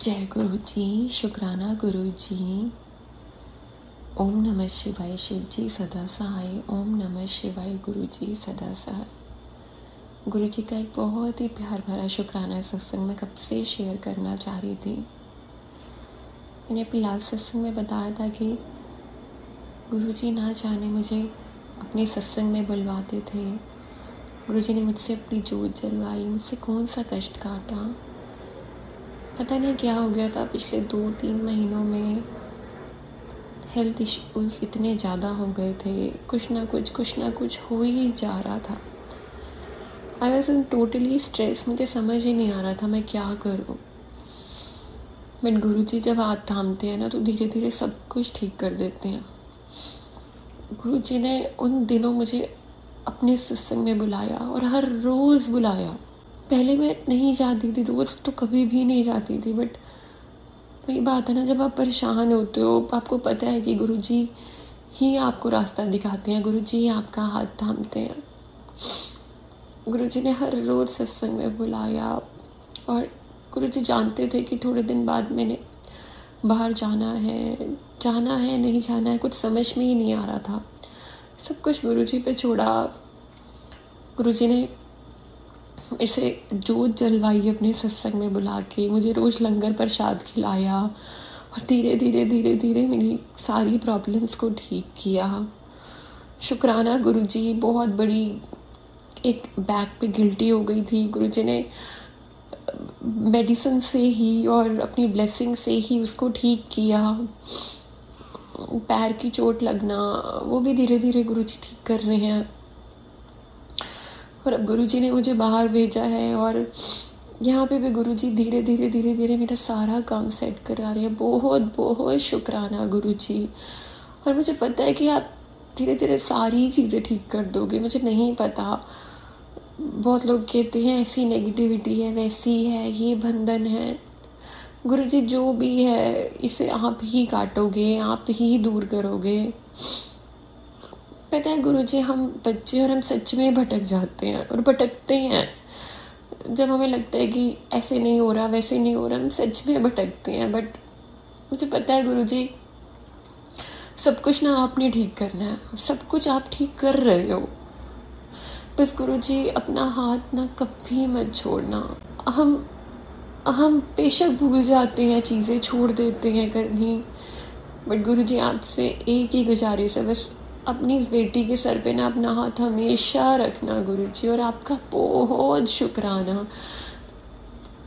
जय गुरु जी। शुक्राना गुरु जी। ओम नमः शिवाय। शिव जी सदा सहाय। ओम नमः शिवाय। गुरु जी सदा सहाय। गुरु जी का एक बहुत ही प्यार भरा शुक्राना सत्संग में कब से शेयर करना चाह रही थी। मैंने अपने लास्ट सत्संग में बताया था कि गुरु जी ना जाने मुझे अपने सत्संग में बुलवाते थे। गुरु जी ने मुझसे अपनी जोत जलवाई, मुझसे कौन सा कष्ट काटा। पता नहीं क्या हो गया था पिछले 2-3 महीनों में। हेल्थ इश्यूज़ इतने ज़्यादा हो गए थे, कुछ ना कुछ हो ही जा रहा था। I was in totally stress. मुझे समझ ही नहीं आ रहा था मैं क्या करूँ। बट गुरु जी जब हाथ थामते हैं ना तो धीरे धीरे सब कुछ ठीक कर देते हैं। गुरु जी ने उन दिनों मुझे अपने सत्संग में बुलाया और हर रोज़ बुलाया। पहले मैं नहीं जाती थी, दोस्त तो कभी भी नहीं जाती थी। बट वही बात है ना, जब आप परेशान होते हो, आपको पता है कि गुरु जी ही आपको रास्ता दिखाते हैं, गुरु जी आपका हाथ थामते हैं। गुरु जी ने हर रोज़ सत्संग में बुलाया और गुरु जी जानते थे कि थोड़े दिन बाद मैंने बाहर जाना है नहीं जाना है, कुछ समझ में ही नहीं आ रहा था। सब कुछ गुरु जी पे छोड़ा। गुरु जी ने इसे जोत जलवाई अपने सत्संग में बुला के, मुझे रोज़ लंगर प्रसाद खिलाया और धीरे धीरे धीरे धीरे मेरी सारी प्रॉब्लम्स को ठीक किया। शुक्राना गुरु जी। बहुत बड़ी एक बैक पे गिल्टी हो गई थी, गुरु जी ने मेडिसिन से ही और अपनी ब्लेसिंग से ही उसको ठीक किया। पैर की चोट लगना, वो भी धीरे धीरे गुरु जी ठीक कर रहे हैं। और अब गुरु जी ने मुझे बाहर भेजा है और यहाँ पे भी गुरु जी धीरे धीरे धीरे धीरे मेरा सारा काम सेट करा रहे हैं। बहुत बहुत शुक्राना गुरु जी। और मुझे पता है कि आप धीरे धीरे सारी चीज़ें ठीक कर दोगे। मुझे नहीं पता, बहुत लोग कहते हैं ऐसी नेगेटिविटी है, वैसी है, ये बंधन है। गुरु जी जो भी है इसे आप ही काटोगे, आप ही दूर करोगे। पता है गुरु जी, हम बच्चे और हम सच में भटक जाते हैं और भटकते हैं। जब हमें लगता है कि ऐसे नहीं हो रहा, वैसे नहीं हो रहा, हम सच में भटकते हैं। बट मुझे पता है गुरु जी, सब कुछ ना आपने ठीक करना है, सब कुछ आप ठीक कर रहे हो। बस गुरु जी अपना हाथ ना कभी मत छोड़ना। हम बेशक भूल जाते हैं, चीज़ें छोड़ देते हैं करनी। बट गुरु जी आपसे एक ही गुजारिश है, बस अपनी इस बेटी के सर पे ना अपना हाथ हमेशा रखना गुरु जी। और आपका बहुत शुक्राना,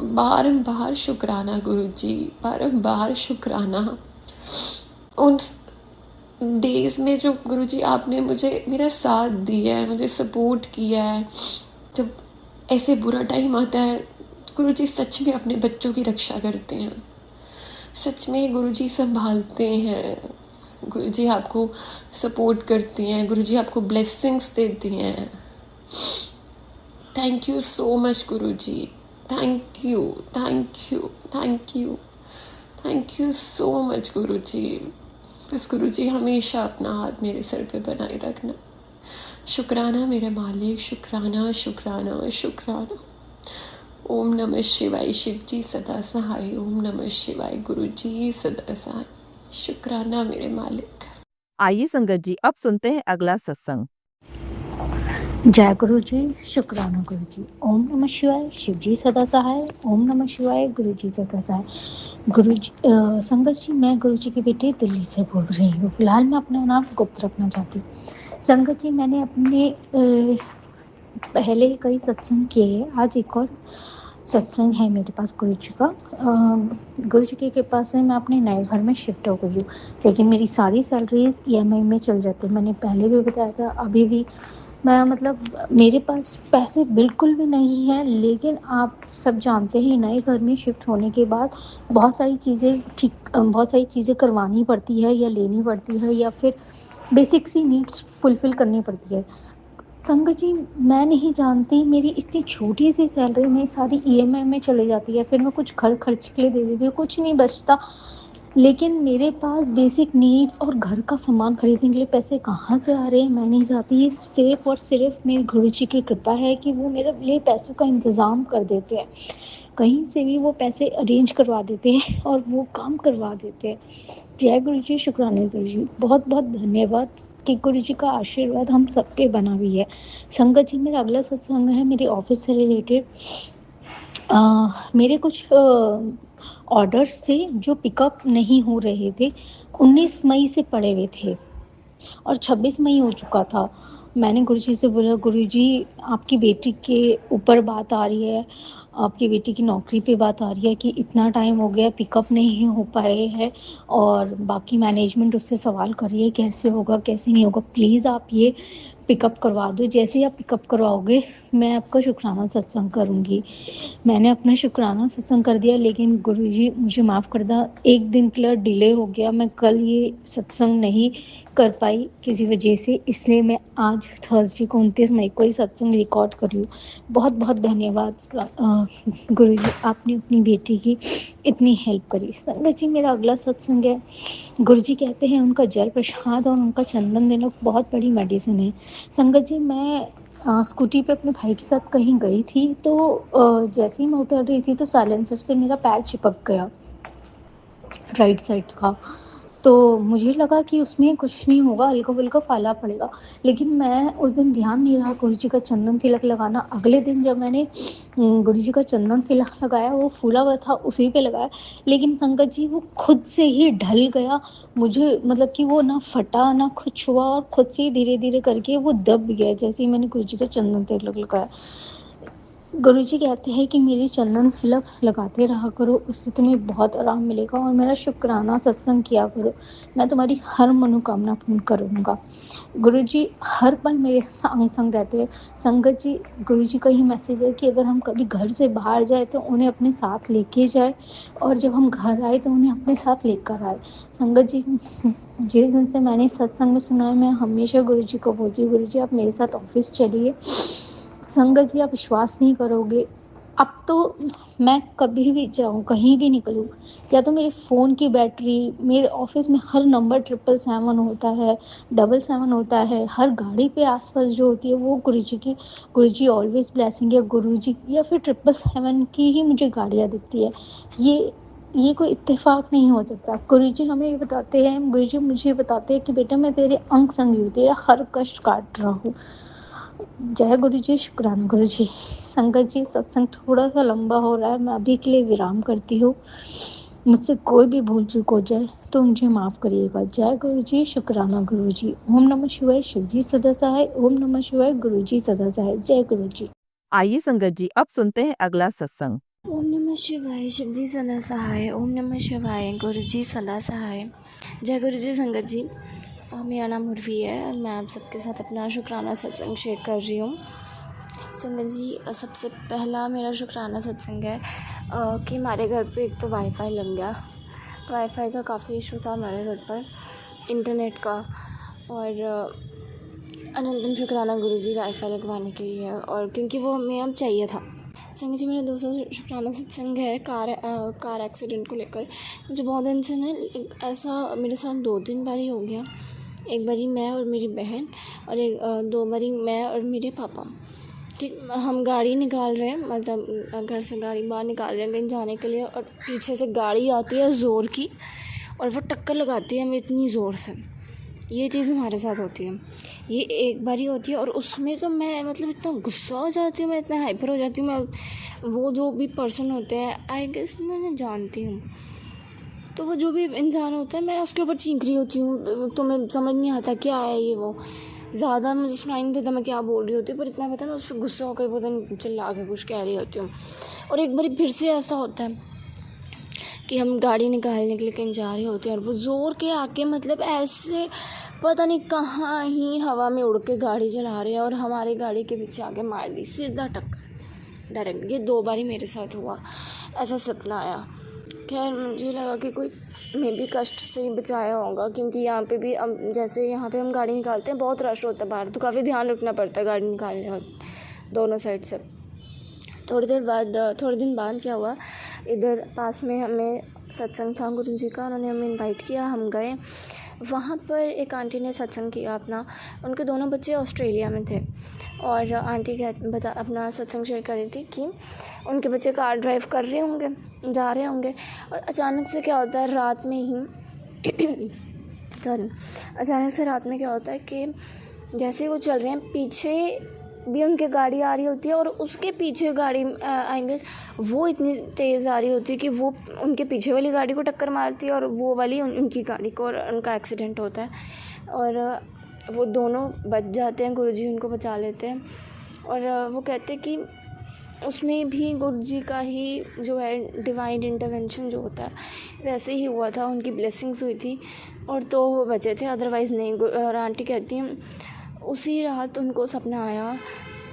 बारंबार शुक्राना गुरु जी, बारंबार शुक्राना। उन डेज में जो गुरु जी आपने मुझे मेरा साथ दिया है, मुझे सपोर्ट किया है। जब ऐसे बुरा टाइम आता है, गुरु जी सच में अपने बच्चों की रक्षा करते हैं, सच में गुरु जी संभालते हैं। गुरु जी आपको सपोर्ट करते हैं, गुरु जी आपको ब्लेसिंग्स देते हैं। Thank you so much Guru ji. Thank you, thank you, thank you, thank you so much Guru ji. बस गुरु जी हमेशा अपना हाथ मेरे सर पे बनाए रखना। शुक्राना मेरे मालिक, शुक्राना शुक्राना शुक्राना। ओम नमः शिवाय। शिव जी सदा सहाय। ओम नमः शिवाय। गुरु जी सदा सहाय। शुक्राना मेरे मालिक। आइए संगत जी, अब सुनते हैं अगला सत्संग। जय गुरु जी। शुक्राना गुरु जी। ओम नमः शिवाय। शिव जी सदा सहाय। ओम नमः शिवाय। गुरु जी सदा सहाय। गुरु जी संगत जी, मैं गुरु जी की बेटी दिल्ली से बोल रही हूँ। फिलहाल मैं अपना नाम गुप्त रखना चाहती हूँ। संगत जी, मैंने अपने पहले कई सत्संग किए हैं। आज एक और सत्संग है मेरे पास गुरु जी का। गुरु जी की कृपा से मैं अपने नए घर में शिफ्ट हो गई हूँ, लेकिन मेरी सारी सैलरीज EMI में चल जाती है। मैंने पहले भी बताया था, अभी भी मैं मेरे पास पैसे बिल्कुल भी नहीं है। लेकिन आप सब जानते हैं, नए घर में शिफ्ट होने के बाद बहुत सारी चीज़ें करवानी पड़ती है या लेनी पड़ती है, या फिर बेसिक सी नीड्स फुलफ़िल करनी पड़ती है। संगत जी, मैं नहीं जानती, मेरी इतनी छोटी सी सैलरी में सारी EMI में चली जाती है। फिर मैं कुछ घर खर्च के लिए दे देती हूँ, कुछ नहीं बचता। लेकिन मेरे पास बेसिक नीड्स और घर का सामान खरीदने के लिए पैसे कहाँ से आ रहे हैं मैं नहीं जानती। ये सिर्फ़ और सिर्फ मेरे गुरु जी की कृपा है कि वो मेरे लिए पैसों का इंतज़ाम कर देते हैं। कहीं से भी वो पैसे अरेंज करवा देते हैं और वो काम करवा देते हैं। जय गुरु जी, शुक्राना गुरु जी, बहुत बहुत धन्यवाद कि गुरु जी का आशीर्वाद हम सब पे बना हुई है। संगत जी, मेरा अगला सत्संग है मेरे ऑफिस से रिलेटेड। मेरे कुछ ऑर्डर्स थे जो पिकअप नहीं हो रहे थे, 19 मई से पड़े हुए थे और 26 मई हो चुका था। मैंने गुरुजी से बोला, गुरुजी आपकी बेटी के ऊपर बात आ रही है, आपकी बेटी की नौकरी पे बात आ रही है कि इतना टाइम हो गया पिकअप नहीं हो पाए हैं और बाकी मैनेजमेंट उससे सवाल कर रही है कैसे होगा कैसे नहीं होगा, प्लीज़ आप ये पिकअप करवा दो। जैसे ही आप पिकअप करवाओगे मैं आपका शुक्राना सत्संग करूँगी। मैंने अपना शुक्राना सत्संग कर दिया, लेकिन गुरुजी मुझे माफ़ कर दा, एक दिन के लिए डिले हो गया। मैं कल ये सत्संग नहीं कर पाई किसी वजह से, इसलिए मैं आज थर्सडे को 29 मई को ही सत्संग रिकॉर्ड कर रही हूँ। बहुत बहुत धन्यवाद गुरुजी, आपने अपनी बेटी की इतनी हेल्प करी। संगत जी, मेरा अगला सत्संग है, गुरुजी कहते हैं उनका जल प्रसाद और उनका चंदन देना बहुत बड़ी मेडिसिन है। संगत जी, मैं स्कूटी पे अपने भाई के साथ कहीं गई थी तो जैसे ही मैं उतर रही थी तो साइलेंसर से मेरा पैर चिपक गया राइट साइड का। तो मुझे लगा कि उसमें कुछ नहीं होगा, हल्का-फुल्का फाला पड़ेगा, लेकिन मैं उस दिन ध्यान नहीं रहा गुरुजी का चंदन तिलक लगाना। अगले दिन जब मैंने गुरुजी का चंदन तिलक लगाया, वो फूला हुआ था उसी पे लगाया, लेकिन संगत जी वो खुद से ही ढल गया। मुझे मतलब कि वो ना फटा ना कुछ हुआ और खुद से ही धीरे-धीरे करके वो दब गया जैसे ही मैंने गुरुजी का चंदन तिलक लगाया। गुरुजी कहते हैं कि मेरी चंदन तिलक लगाते रहा करो, उससे तुम्हें बहुत आराम मिलेगा और मेरा शुक्राना सत्संग किया करो, मैं तुम्हारी हर मनोकामना पूर्ण करूँगा। गुरुजी हर पल मेरे संग रहते हैं। संगत जी, गुरुजी का ही मैसेज है कि अगर हम कभी घर से बाहर जाए तो उन्हें अपने साथ लेके जाए और जब हम घर आए तो उन्हें अपने साथ लेकर आए। संगत जी, जिस दिन से मैंने सत्संग में सुना है, मैं हमेशा गुरुजी को बोलती हूँ, गुरुजी आप मेरे साथ ऑफिस चलिए। संगत जी, आप विश्वास नहीं करोगे, अब तो मैं कभी भी जाऊँ, कहीं भी निकलूँ, या तो मेरे फ़ोन की बैटरी, मेरे ऑफ़िस में हर नंबर 777 होता है, 777 होता है, हर गाड़ी पे आस-पास जो होती है वो गुरुजी ऑलवेज़ ब्लेसिंग है, गुरुजी या फिर 777 की ही मुझे गाड़ियाँ दिखती है। ये कोई इत्तेफ़ाक नहीं हो सकता। गुरुजी हमें ये बताते हैं, गुरुजी मुझे ये बताते हैं कि बेटा मैं तेरे अंग संग हूँ, तेरा हर कष्ट काट रहा हूँ। जय गुरु जी, शुक्राना गुरु जी। संगत जी, सत्संग थोड़ा सा लंबा हो रहा है, मैं अभी के लिए विराम करती हूँ। मुझसे कोई भी भूल चूक हो जाए तो मुझे माफ़ करिएगा। जय गुरु जी, शुक्राना गुरु जी। ओम नमः शिवाय, शिव जी सदा सहाय। ओम नमः शिवाय, गुरु जी सदा सहाय। जय गुरु जी। आइए संगत जी, अब सुनते हैं अगला सत्संग। ओम नमः शिवाय, शिव जी सदा सहाय। ओम नमः शिवाय, गुरु जी सदा सहाय। जय गुरु जी। संगत जी, मेरा नाम उर्वी है और मैं आप सबके साथ अपना शुक्राना सत्संग शेयर कर रही हूँ। संगत जी, सबसे पहला मेरा शुक्राना सत्संग है कि हमारे घर पे एक तो वाईफाई लग गया। वाईफाई का काफ़ी इशू था हमारे घर पर, इंटरनेट का, और अनंतम शुक्राना गुरु जी वाईफाई लगवाने के लिए, और क्योंकि वो हमें अब चाहिए था। संगत जी, मेरा दूसरा शुक्राना सत्संग है कार एक्सीडेंट को लेकर। मुझे बहुत दिन से ना ऐसा मेरे साथ 2-3 बार ही हो गया। एक बारी मैं और मेरी बहन, और 2 बारी मैं और मेरे पापा। ठीक, हम गाड़ी निकाल रहे हैं, मतलब घर से गाड़ी बाहर निकाल रहे हैं कहीं जाने के लिए, और पीछे से गाड़ी आती है ज़ोर की और वो टक्कर लगाती है हमें इतनी ज़ोर से। ये चीज़ हमारे साथ होती है, ये एक बार ही होती है, और उसमें तो मैं मतलब इतना गुस्सा हो जाती हूँ, मैं इतना हाइपर हो जाती हूँ। मैं वो जो भी पर्सन होते हैं, आई गेस मैं जानती हूँ, तो वो जो भी इंसान होता है मैं उसके ऊपर चीख रही होती हूँ, तो मैं समझ नहीं आता क्या है ये, वो ज़्यादा मुझे सुनाई नहीं देता मैं क्या बोल रही होती हूँ, पर इतना पता मैं उस पर गुस्सा होकर पता नहीं चिल्ला के कुछ कह रही होती हूँ। और एक बार फिर से ऐसा होता है कि हम गाड़ी निकालने के लिए कहीं जा रहे होते हैं और वो ज़ोर के आके मतलब ऐसे पता नहीं कहाँ ही हवा में उड़ के गाड़ी चला रहे हैं और हमारे गाड़ी के पीछे आके मार दी सीधा टक्कर डायरेक्ट। ये 2 बार ही मेरे साथ हुआ, ऐसा सपना आया। खैर मुझे लगा कि कोई मे भी कष्ट से ही बचाया होगा, क्योंकि यहाँ पे भी जैसे यहाँ पे हम गाड़ी निकालते हैं बहुत रश होता है बाहर, तो काफ़ी ध्यान रखना पड़ता है गाड़ी निकालने में दोनों साइड से। थोड़ी दिन बाद क्या हुआ, इधर पास में हमें सत्संग था गुरु जी का, उन्होंने हमें इनवाइट किया, हम गए वहाँ पर एक आंटी ने सत्संग किया अपना। उनके दोनों बच्चे ऑस्ट्रेलिया में थे और आंटी अपना सत्संग शेयर कर रही थी कि उनके बच्चे कार ड्राइव कर रहे होंगे, जा रहे होंगे, और अचानक से क्या होता है रात में ही अचानक से रात में क्या होता है कि जैसे वो चल रहे हैं, पीछे भी उनके गाड़ी आ रही होती है और उसके पीछे गाड़ी आएंगे, वो इतनी तेज़ आ रही होती है कि वो उनके पीछे वाली गाड़ी को टक्कर मारती है और वो वाली उनकी गाड़ी को, और उनका एक्सीडेंट होता है और वो दोनों बच जाते हैं। गुरुजी उनको बचा लेते हैं और वो कहते हैं कि उसमें भी गुरुजी का ही जो है डिवाइन इंटरवेंशन जो होता है वैसे ही हुआ था, उनकी ब्लेसिंग्स हुई थी और तो वो बचे थे, अदरवाइज़ नहीं। और आंटी कहती हैं उसी रात उनको सपना आया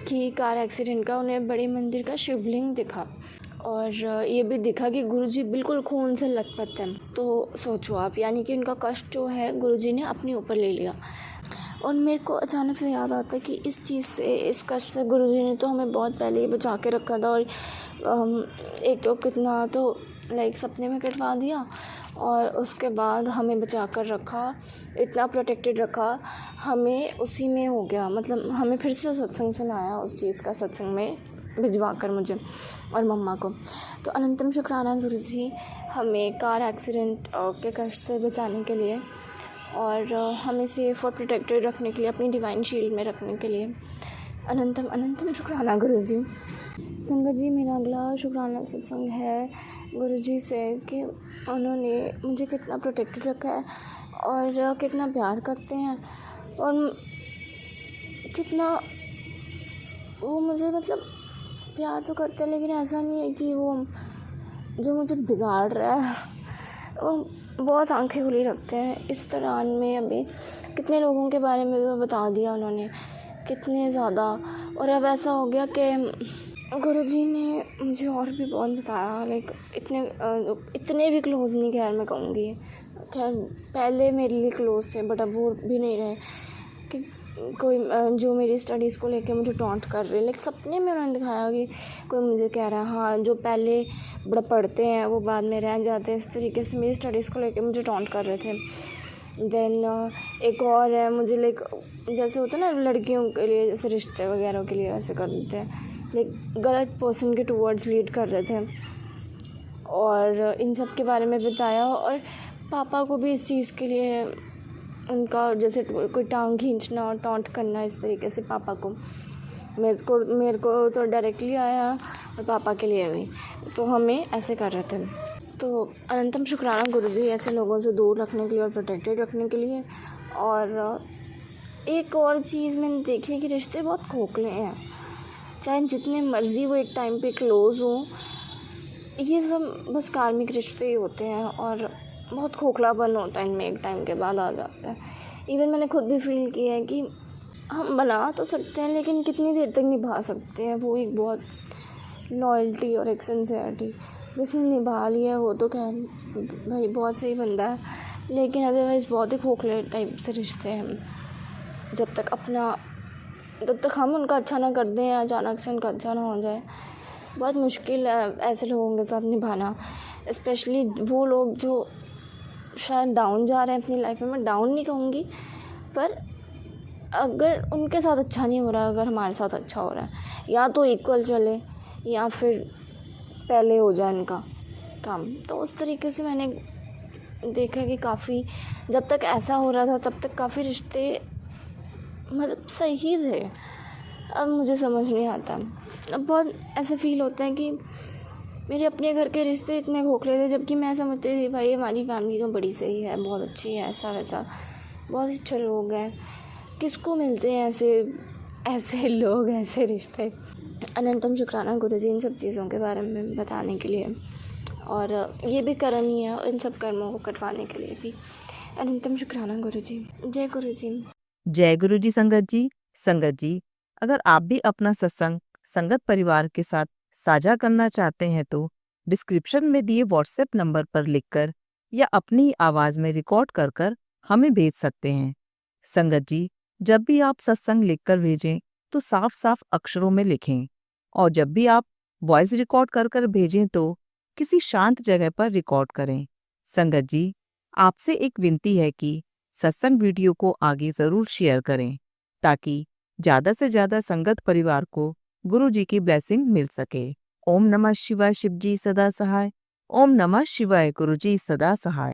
कि कार एक्सीडेंट का, उन्हें बड़े मंदिर का शिवलिंग दिखा और ये भी दिखा कि गुरुजी बिल्कुल खून से लथपथ हैं। तो सोचो आप, यानी कि उनका कष्ट जो है गुरुजी ने अपने ऊपर ले लिया। और मेरे को अचानक से याद आता है कि इस चीज़ से, इस कष्ट से गुरुजी ने तो हमें बहुत पहले ही बचा के रखा था। और एक तो कितना तो लाइक सपने में कटवा दिया और उसके बाद हमें बचा कर रखा, इतना प्रोटेक्टेड रखा, हमें उसी में हो गया, मतलब हमें फिर से सत्संग सुनाया उस चीज़ का, सत्संग में भिजवा कर मुझे और मम्मा को। तो अनंतम शुक्राना गुरुजी हमें कार एक्सीडेंट के कष्ट से बचाने के लिए और हमें सेफ और प्रोटेक्टेड रखने के लिए, अपनी डिवाइन शील्ड में रखने के लिए अनंतम अनंतम शुक्राना गुरुजी। संगत जी, मेरा अगला शुक्राना सत्संग है गुरुजी से कि उन्होंने मुझे कितना प्रोटेक्टेड रखा है और कितना प्यार करते हैं और कितना वो मुझे, मतलब प्यार तो करते हैं लेकिन ऐसा नहीं है कि वो जो मुझे बिगाड़ रहा है, वो बहुत आंखें खुली रखते हैं। इस दौरान में अभी कितने लोगों के बारे में तो बता दिया उन्होंने, कितने ज़्यादा। और अब ऐसा हो गया कि गुरुजी ने मुझे और भी बहुत बताया, लाइक इतने भी क्लोज नहीं, खैर मैं कहूँगी, खैर पहले मेरे लिए क्लोज थे बट अब वो भी नहीं रहे, कि कोई जो मेरी स्टडीज़ को लेके मुझे टॉन्ट कर रहे, लाइक सपने में उन्होंने दिखाया कि कोई मुझे कह रहा है हाँ जो पहले बड़ा पढ़ते हैं वो बाद में रह जाते हैं, इस तरीके से मेरी स्टडीज़ को लेके मुझे टॉन्ट कर रहे थे। देन एक और है, मुझे लाइक जैसे होता है ना लड़कियों के लिए, जैसे रिश्ते वगैरह के लिए ऐसे कर देते हैं, लाइक गलत पर्सन के टूवर्ड्स लीड कर रहे थे और इन सब के बारे में बताया। और पापा को भी इस चीज़ के लिए उनका जैसे कोई टांग खींचना और टॉन्ट करना, इस तरीके से पापा को, मेरे को तो डायरेक्टली आया और पापा के लिए भी, तो हमें ऐसे कर रहे थे। तो अनंतम शुक्राना गुरुजी ऐसे लोगों से दूर रखने के लिए और प्रोटेक्टेड रखने के लिए। और एक और चीज़ मैंने देखी है कि रिश्ते बहुत खोखले हैं, चाहे जितने मर्ज़ी वो एक टाइम पे क्लोज़ हों, ये सब बस कार्मिक रिश्ते ही होते हैं और बहुत खोखलापन होता है इनमें, एक टाइम के बाद आ जाता है। इवन मैंने खुद भी फील किया है कि हम बना तो सकते हैं लेकिन कितनी देर तक निभा सकते हैं, वो एक बहुत लॉयल्टी और एक सिंसियरिटी, जिसने निभा लिया वो तो क्या भाई बहुत सही बंदा है, लेकिन अदरवाइज़ बहुत ही खोखले टाइप से रिश्ते हैं। जब तक हम उनका अच्छा ना कर दें या अचानक से उनका अच्छा ना हो जाए, बहुत मुश्किल है ऐसे लोगों के साथ निभाना। स्पेशली वो लोग जो शायद डाउन जा रहे हैं अपनी लाइफ में, मैं डाउन नहीं कहूँगी, पर अगर उनके साथ अच्छा नहीं हो रहा, अगर हमारे साथ अच्छा हो रहा है, या तो इक्वल चले या फिर पहले हो जाए इनका काम। तो उस तरीके से मैंने देखा कि काफ़ी, जब तक ऐसा हो रहा था तब तक काफ़ी रिश्ते मतलब सही थे। अब मुझे समझ नहीं आता, अब बहुत ऐसा फ़ील होता है कि मेरे अपने घर के रिश्ते इतने खोखले थे, जबकि मैं समझती थी भाई हमारी फैमिली तो बड़ी सही है, बहुत अच्छी है, ऐसा वैसा, बहुत अच्छे लोग हैं, किसको मिलते हैं ऐसे लोग, ऐसे रिश्ते। अनंतम शुक्राना गुरुजी इन सब चीज़ों के बारे में बताने के लिए, और ये भी कर्म ही है इन सब कर्मों को कटवाने के लिए भी। अनंतम शुक्राना गुरुजी। जय गुरुजी। जय गुरु जी। संगत जी, अगर आप भी अपना सत्संग संगत परिवार के साथ साझा करना चाहते हैं तो डिस्क्रिप्शन में दिए व्हाट्सएप नंबर पर लिखकर या अपनी आवाज में रिकॉर्ड कर हमें भेज सकते हैं। संगत जी, जब भी आप सत्संग लिखकर भेजें तो साफ साफ अक्षरों में लिखें, और जब भी आप वॉइस रिकॉर्ड कर भेजें तो किसी शांत जगह पर रिकॉर्ड करें। संगत जी, आपसे एक विनती है कि सत्संग वीडियो को आगे ज़रूर शेयर करें ताकि ज़्यादा से ज़्यादा संगत परिवार को गुरु जी की ब्लेसिंग मिल सके। ओम नमः शिवाय, शिव जी सदा सहाय। ओम नमः शिवाय, गुरु जी सदा सहाय।